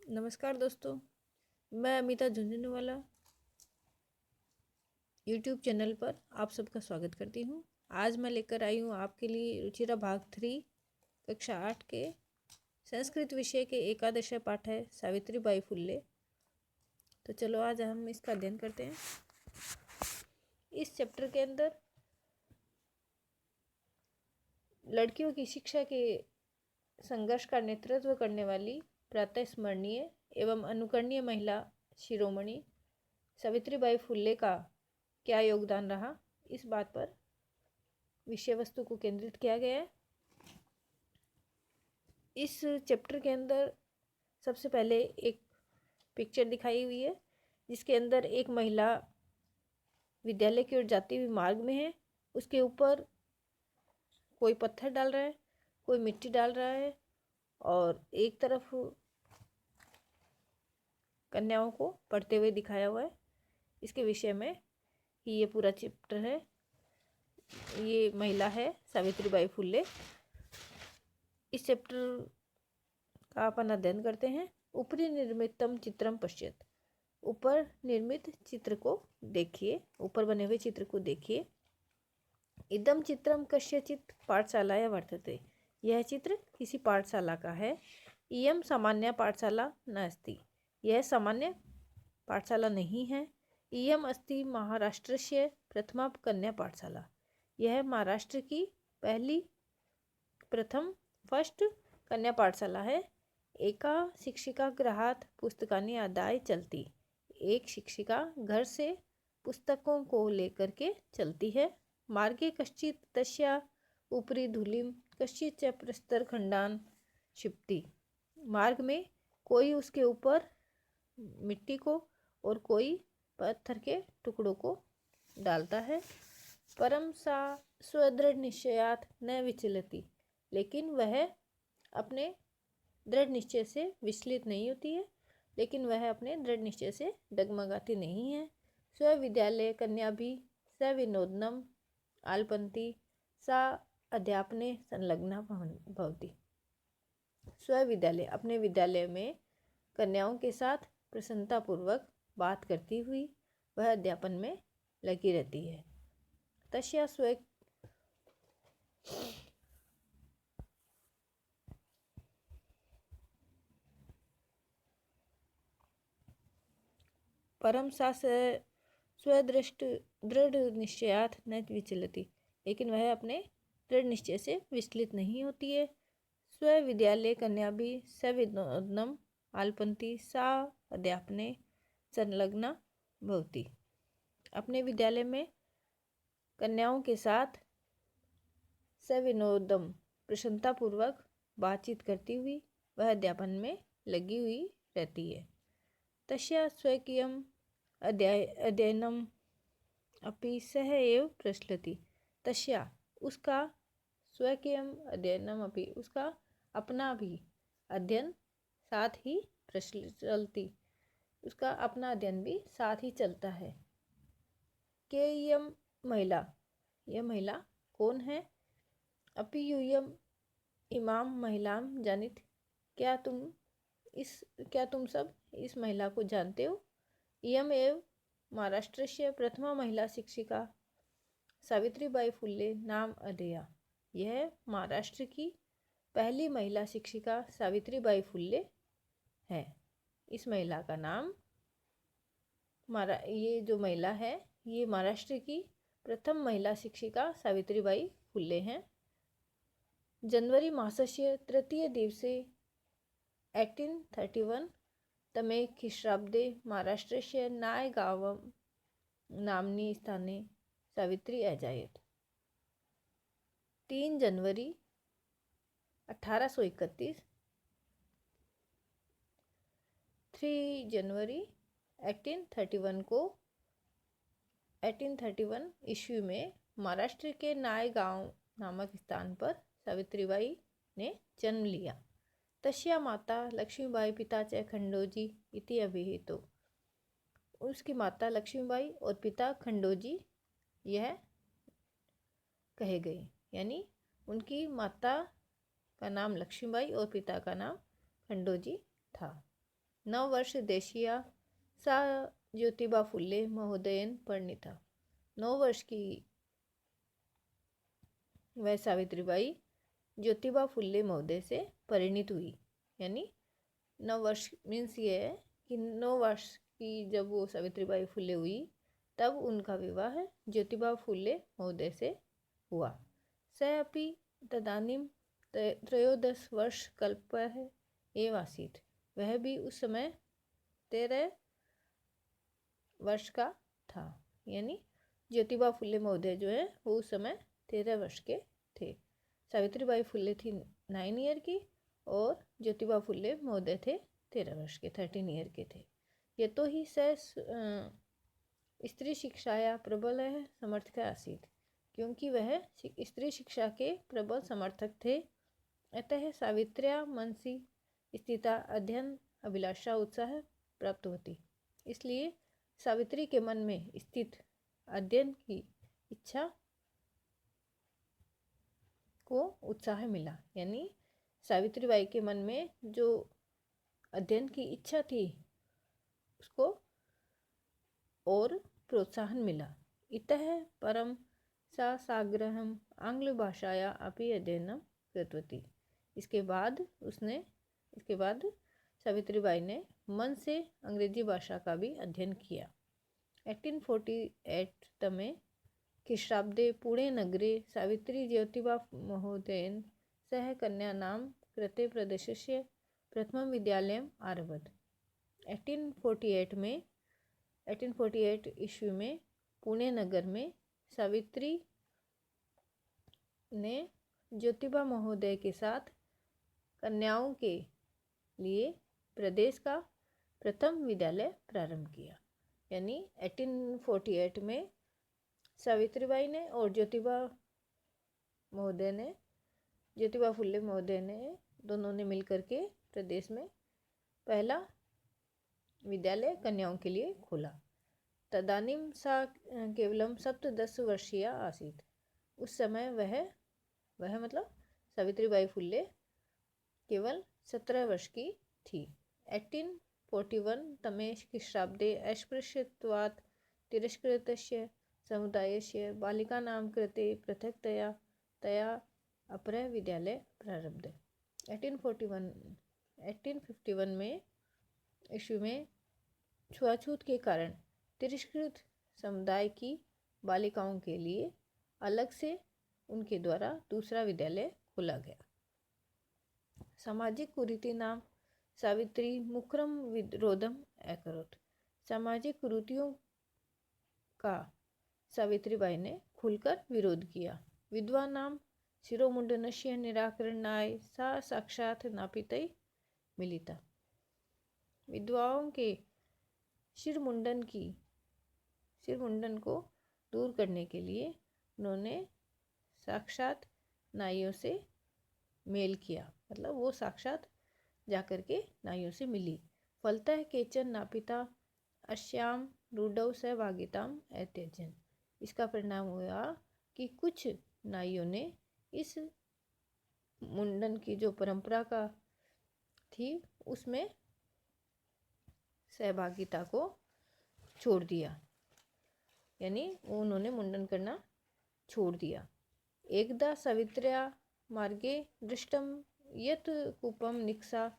नमस्कार दोस्तों, मैं अमिता झुंझुनवाला यूट्यूब चैनल पर आप सबका स्वागत करती हूँ। आज मैं लेकर आई हूँ आपके लिए रुचिरा भाग 3 कक्षा 8 के संस्कृत विषय के एकादश पाठ है सावित्रीबाई फुल्ले। तो चलो आज हम इसका अध्ययन करते हैं। इस चैप्टर के अंदर लड़कियों की शिक्षा के संघर्ष का नेतृत्व करने वाली प्रातः स्मरणीय एवं अनुकरणीय महिला शिरोमणि सावित्रीबाई फुल्ले का क्या योगदान रहा, इस बात पर विषय वस्तु को केंद्रित किया गया है। इस चैप्टर के अंदर सबसे पहले एक पिक्चर दिखाई हुई है जिसके अंदर एक महिला विद्यालय की ओर जाती हुई मार्ग में है। उसके ऊपर कोई पत्थर डाल रहा है, कोई मिट्टी डाल रहा है और एक तरफ कन्याओं को पढ़ते हुए दिखाया हुआ है। इसके विषय में ही ये पूरा चैप्टर है। ये महिला है सावित्रीबाई फुल्ले। इस चैप्टर का अपन अध्ययन करते हैं। ऊपरी निर्मितम चित्रम पश्यत, ऊपर निर्मित चित्र को देखिए, ऊपर बने हुए चित्र को देखिए। इदम चित्रम कस्यचित् पाठशालायां वर्तते, यह चित्र किसी पाठशाला का है। इयम सामान्य पाठशाला नास्ति, यह सामान्य पाठशाला नहीं है। इयम अस्ति महाराष्ट्रस्य प्रथमा कन्या पाठशाला, यह महाराष्ट्र की फर्स्ट कन्या पाठशाला है। एका शिक्षिका गृहात पुस्तकानि आदाय चलती, एक शिक्षिका घर से पुस्तकों को लेकर के चलती है। मार्गे कश्चित् तस्या उपरि धूलिम कश्चित् च प्रस्तरखंडान क्षिपति, मार्ग में कोई उसके ऊपर मिट्टी को और कोई पत्थर के टुकड़ों को डालता है। परम सा स्वदृढ़ निश्चयात न विचलती, लेकिन वह अपने दृढ़ निश्चय से विचलित नहीं होती है, लेकिन वह अपने दृढ़ निश्चय से डगमगाती नहीं है। स्वविद्यालय कन्या भी सविनोदनम आलपंती सा अध्यापने संलग्ना भवती, स्वविद्यालय अपने विद्यालय में कन्याओं के साथ प्रसन्नतापूर्वक बात करती हुई वह अध्यापन में लगी रहती है। तस्या स्व परम सा स्वदृष्ट दृढ़ निश्चयात न विचलती, लेकिन वह अपने दृढ़ निश्चय से विचलित नहीं होती है। स्वविद्यालय कन्या भी सविनोदनम आलपंती सा अध्यापने संलग्ना भवती, अपने विद्यालय में कन्याओं के साथ सविनोदम प्रसन्नतापूर्वक बातचीत करती हुई वह अध्यापन में लगी हुई रहती है। तस्या स्वकीयम अध्ययनम अपि सह एव प्रचलति, तस्या उसका स्वकीयम अध्ययनम अपि उसका अपना भी अध्ययन साथ ही प्रचलति, उसका अपना अध्ययन भी साथ ही चलता है। के यम महिला, यह महिला कौन है? अपि यूयम इमाम महिलाम जानित, क्या तुम सब इस महिला को जानते हो? इयम एव महाराष्ट्रस्य प्रथमा महिला शिक्षिका सावित्रीबाई फुल्ले नाम अधेया, यह महाराष्ट्र की पहली महिला शिक्षिका सावित्रीबाई फुल्ले है। इस महिला का नाम ये जो महिला है ये महाराष्ट्र की प्रथम महिला शिक्षिका सावित्रीबाई फुल्ले हैं। जनवरी मासस्य तृतीय दिवसे 1831 तमे ख्रीष्टाब्दे महाराष्ट्रस्य नायगावं नाम्नि स्थाने सावित्री अजायत। 3 जनवरी 1831, 3 जनवरी 1831 ईस्वी में महाराष्ट्र के नायगांव नामक स्थान पर सावित्रीबाई ने जन्म लिया। तस्या माता लक्ष्मीबाई पिता च खंडोजी इति अभिहितो, उसकी माता लक्ष्मीबाई और पिता खंडोजी यह कहे गए, यानी उनकी माता का नाम लक्ष्मीबाई और पिता का नाम खंडोजी था। नववर्ष देशीया सा ज्योतिबा फुले महोदयन परिणीता। 9 वर्ष की वह सावित्रीबाई ज्योतिबा फुले महोदय से परिणीत हुई। यानी 9 वर्ष मीन्स ये है कि 9 वर्ष की जब वो सावित्रीबाई फुले हुई तब उनका विवाह ज्योतिबा फुले महोदय से हुआ। स अपि तदानीं 13 वर्ष कल्पः एव आसीत्। वह भी उस समय 13 वर्ष का था। यानी ज्योतिबा फुले महोदय जो है वो उस समय 13 वर्ष के थे। सावित्रीबाई फुले थी 9 ईयर की और ज्योतिबा फुले महोदय थे 13 वर्ष के, 13 ईयर के थे। ये तो ही स्त्री शिक्षाया प्रबल समर्थक आसीत्, क्योंकि वह स्त्री शिक्षा के प्रबल समर्थक थे। अतः सावित्र्या मनसी स्थिता अध्ययन अभिलाषा उत्साह प्राप्त होती। इसलिए सावित्री के मन में स्थित अध्ययन की इच्छा को उत्साह मिला। यानी सावित्रीबाई के मन में जो अध्ययन की इच्छा थी उसको और प्रोत्साहन मिला। इतः परम सा साग्रहम आंग्ल भाषाया अपि अध्ययनम कृतवती। इसके बाद सावित्रीबाई ने मन से अंग्रेजी भाषा का भी अध्ययन किया। 1848 तमे ख्रीष्टाब्दे पुणे नगरे सावित्री ज्योतिबा महोदयेन सह कन्यानां कृते प्रदेशस्य प्रथमं विद्यालयम् आरभत। 1848 ईस्वी में पुणे नगर में सावित्री ने ज्योतिबा महोदय के साथ कन्याओं के लिए प्रदेश का प्रथम विद्यालय प्रारंभ किया। यानी 1848 में सावित्रीबाई ने और ज्योतिबा फुले महोदय ने दोनों ने मिलकर के प्रदेश में पहला विद्यालय कन्याओं के लिए खोला। तदानीं सा केवलम 17 वर्षीया आसीत्। उस समय वह मतलब सावित्रीबाई फुले केवल 17 वर्ष की थी। 1841 तमे ख्रीष्टाब्दे अस्पृश्यत्वात् तिरस्कृतस्य समुदायस्य बालिकानां कृते पृथक्तया तया अपरः विद्यालय प्रारब्ध। 1851 में ईस्वी में छुआछूत के कारण तिरस्कृत समुदाय की बालिकाओं के लिए अलग से उनके द्वारा दूसरा विद्यालय खोला गया। सामाजिक कुरीति नाम सावित्री मुक्रम विरोधम अकरोत्। सामाजिक कुरीतियों का सावित्रीबाई ने खुलकर विरोध किया। विधवा नाम शिरोमुंडनस्य निराकरणाय सा साक्षात् नापितै मिलिता। विधवाओं के सिर मुंडन को दूर करने के लिए उन्होंने साक्षात नाइयों से मेल किया। मतलब वो साक्षात जाकर के नाइयों से मिली। फलतः केचन नापिता अस्याम रूढ़ौ सहभागिताम अत्यजन। इसका परिणाम हुआ कि कुछ नाइयों ने इस मुंडन की जो परंपरा का थी उसमें सहभागिता को छोड़ दिया। यानी उन्होंने मुंडन करना छोड़ दिया। एकदा सावित्र्या मार्गे दृष्टम यत् कूपम निक्सा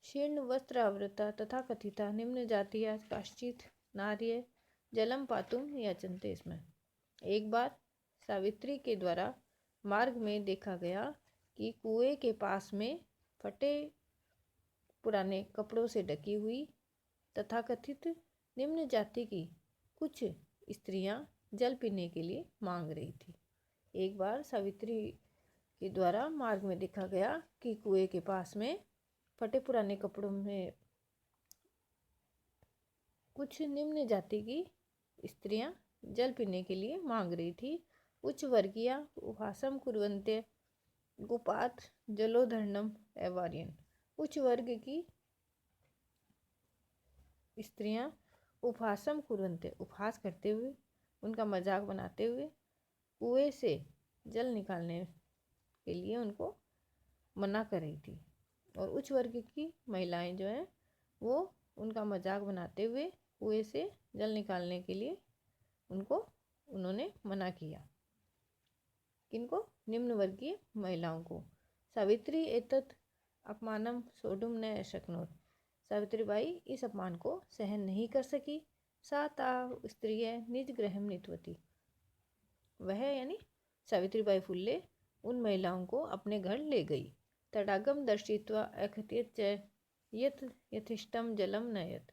शीर्ण वस्त्रावृता तथा कथिता निम्न जातीय काश्चित नार्य जलम पातुम याचन्ते स्म। एक बार सावित्री के द्वारा मार्ग में देखा गया कि कुएं के पास में फटे पुराने कपड़ों से ढकी हुई तथाकथित निम्न जाति की कुछ स्त्रियां जल पीने के लिए मांग रही थी। एक बार सावित्री के द्वारा मार्ग में देखा गया कि कुएं के पास में फटे पुराने कपड़ों में कुछ निम्न जाति की स्त्रियां जल पीने के लिए मांग रही थी। उच्च वर्गीय उपहासम कुर्वन्ते गोपात जलोधर्णम एवार्यन। उच्च वर्ग की स्त्रियां उपहासम कुर्वन्ते उपहास करते हुए, उनका मजाक बनाते हुए कुएं से जल निकालने के लिए उनको मना कर रही थी। और उच्च वर्ग की महिलाएं जो हैं वो उनका मजाक बनाते हुए कुएं से जल निकालने के लिए उन्होंने मना किया। किनको? निम्न वर्गीय महिलाओं को। सावित्री एतत् अपमानम सोढुम न अशक्नोत। सावित्रीबाई इस अपमान को सहन नहीं कर सकी। सा ताव स्त्रिय निज गृहम नीतवती। वह यानी सावित्रीबाई फुल्ले उन महिलाओं को अपने घर ले गई। तडागम दर्शित्वा अकथयत च यत् यथेष्टम जलम नयत।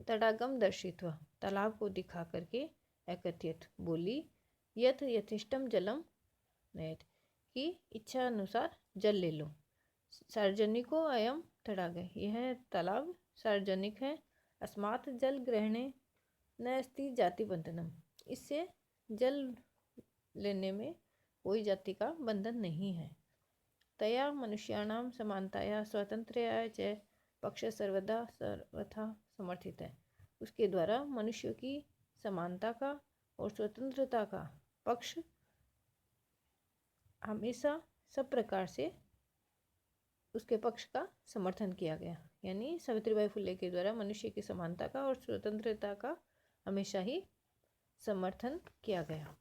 तडागम दर्शित्वा तालाब को दिखा करके अकथयत बोली, यथ यथेष्टम जलम नयत की इच्छा अनुसार जल ले लो। सार्वजनिको अयम तडाग, यह तालाब सार्वजनिक है। अस्मात् जल ग्रहणे न अस्ति जाति बंधनम, इससे जल लेने में कोई जाति का बंधन नहीं है। तया मनुष्याणाम समानताया स्वातंत्र्याय च पक्ष सर्वथा समर्थित है। उसके द्वारा मनुष्यों की समानता का और स्वतंत्रता का पक्ष हमेशा सब प्रकार से उसके पक्ष का समर्थन किया गया। यानी सावित्रीबाई फुले के द्वारा मनुष्य की समानता का और स्वतंत्रता का हमेशा ही समर्थन किया गया।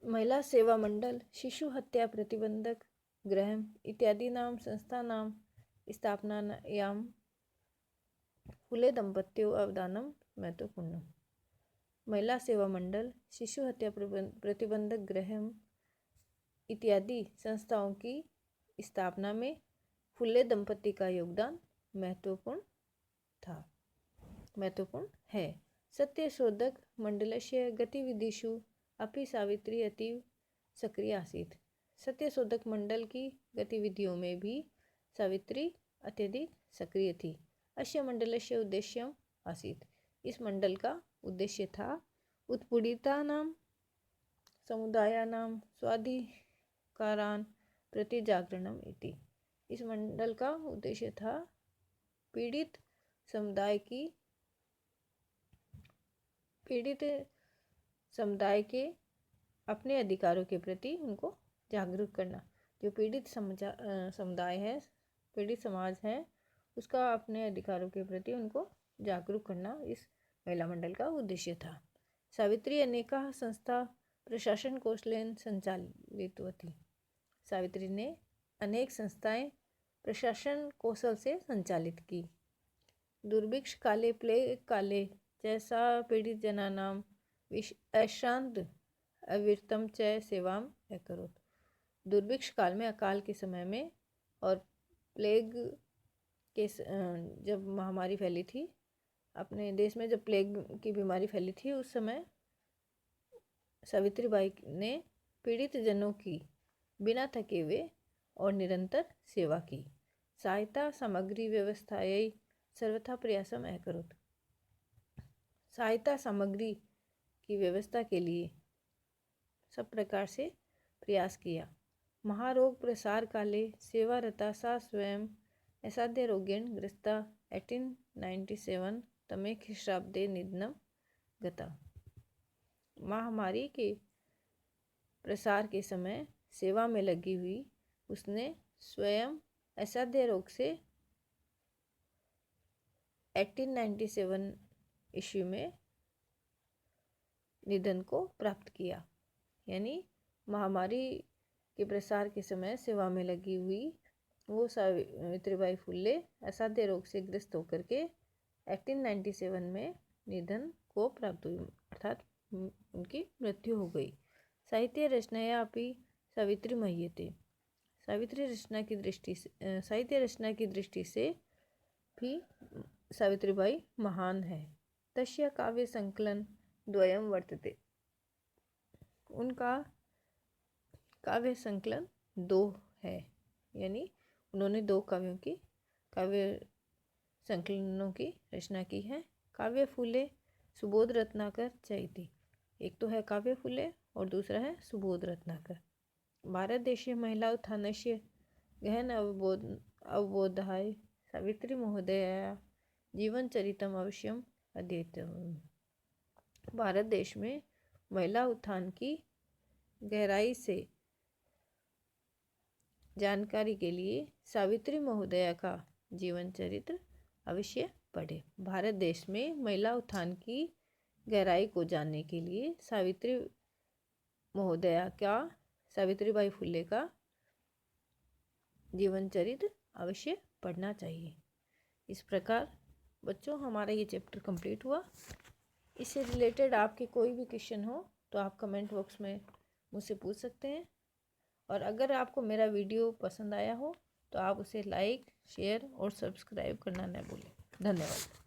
महिला सेवा मंडल, शिशु हत्या प्रतिबंधक गृह इत्यादीनां संस्थानां स्थापनायां फुले दंपत्यों अवदानम महत्वपूर्ण। महिला सेवा मंडल, शिशु हत्या प्रतिबंधक गृह इत्यादि संस्थाओं की स्थापना में फुले दंपति का योगदान महत्वपूर्ण है। सत्यशोधक मंडलस्य गतिविधिषु अपि सावित्री अतीव सक्रिय आसीत्। सत्यशोधक मंडल की गतिविधियों में भी सावित्री अत्यधिक सक्रिय थी। अस्य मंडलस्य उद्देश्यम आसीत्, इस मंडल का उद्देश्य था उत्पीड़ितानां समुदायानां स्वाधिकारान् प्रति जागरणम इति। इस मंडल का उद्देश्य था पीड़ित समुदाय के अपने अधिकारों के प्रति उनको जागरूक करना। जो पीड़ित समुदाय है, पीड़ित समाज है, उसका अपने अधिकारों के प्रति उनको जागरूक करना इस महिला मंडल का उद्देश्य था। सावित्री अनेका संस्था प्रशासन कौशलेन संचालितवती। सावित्री ने अनेक संस्थाएं प्रशासन कौशल से संचालित की। दुर्भिक्ष काले, प्लेग काले जैसा पीड़ित जनानां अश्रांत अविरतम च सेवाम अकरोत्। दुर्भिक्ष काल में, अकाल के समय में और प्लेग के जब महामारी फैली थी अपने देश में, जब प्लेग की बीमारी फैली थी, उस समय सावित्रीबाई ने पीड़ित जनों की बिना थके हुए और निरंतर सेवा की। सहायता सामग्री व्यवस्थायै सर्वथा प्रयासम अकरोत्। सहायता सामग्री की व्यवस्था के लिए सब प्रकार से प्रयास किया। महारोग प्रसार काले सेवारता सा स्वयं असाध्य रोगेण ग्रस्ता 1897 तमे ख्रीष्टाब्दे निधनम गता। महामारी के प्रसार के समय सेवा में लगी हुई उसने स्वयं असाध्य रोग से 1897 ईस्वी में निधन को प्राप्त किया। यानी महामारी के प्रसार के समय सेवा में लगी हुई वो सावित्रीबाई फुले असाध्य रोग से ग्रस्त होकर के 1897 में निधन को प्राप्त हुई, अर्थात उनकी मृत्यु हो गई। साहित्य रचनाया अपि सावित्री मह्यते। साहित्य रचना की दृष्टि से भी सावित्रीबाई महान है। तस्य काव्य संकलन द्वयम वर्तते। उनका काव्य संकलन 2 है, यानी उन्होंने 2 काव्य संकलनों की रचना की है। काव्य फूले सुबोध रत्नाकर चैती। एक तो है काव्य फूले और दूसरा है सुबोध रत्नाकर। भारत देशीय महिला उत्थानस्य गहन अवबोधाय सावित्री महोदया जीवन चरितम अवश्यम अध्येतव्यम्। भारत देश में महिला उत्थान की गहराई से जानकारी के लिए सावित्री महोदया का जीवन चरित्र अवश्य पढ़ें। भारत देश में महिला उत्थान की गहराई को जानने के लिए सावित्रीबाई फुले का जीवन चरित्र अवश्य पढ़ना चाहिए। इस प्रकार बच्चों हमारा ये चैप्टर कंप्लीट हुआ। इससे रिलेटेड आपके कोई भी क्वेश्चन हो तो आप कमेंट बॉक्स में मुझसे पूछ सकते हैं। और अगर आपको मेरा वीडियो पसंद आया हो तो आप उसे लाइक, शेयर और सब्सक्राइब करना न भूलें। धन्यवाद।